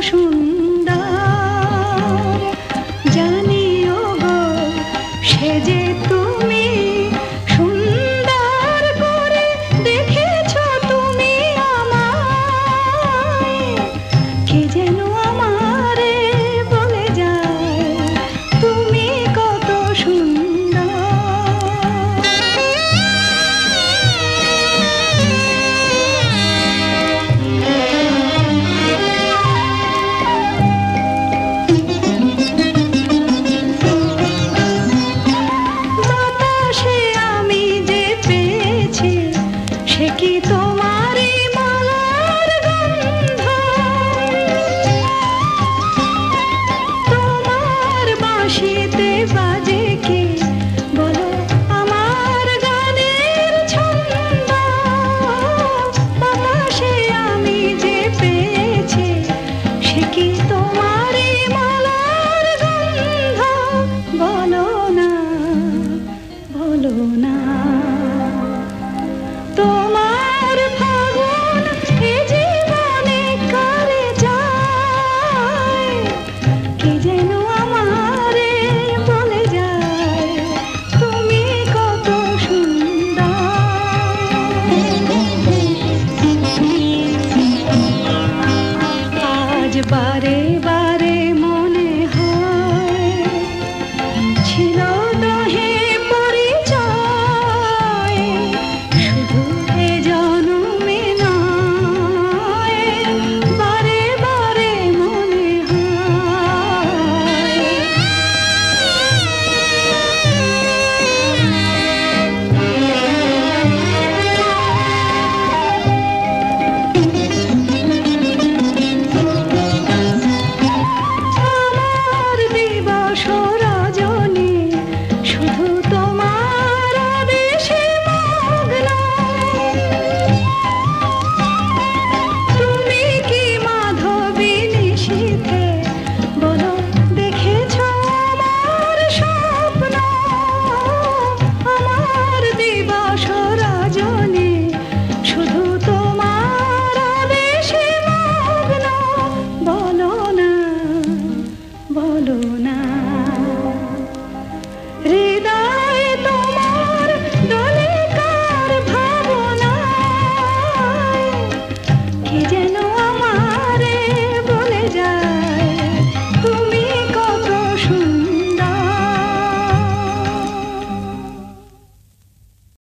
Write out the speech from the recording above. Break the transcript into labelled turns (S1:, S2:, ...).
S1: সুন্দর জানিও গো সে যে তুমি সুন্দর করে দেখেছো তুমি আমায় কে যেন আমারে বলে যায় তুমি কত সুন্দর সে কি তোমারই মালার গন্ধ তোমার বাঁশিতে বাজে কি বলো আমার গানের ছন্দ বাতাসে আমি যে পেয়েছি সে কি তোমারই মালার গন্ধ বলো না বলো না তোমার ফাগুন এ জীবনে কারে যায় কে যেন আমারে বলে যায় তুমি কত সুন্দর আজ বারে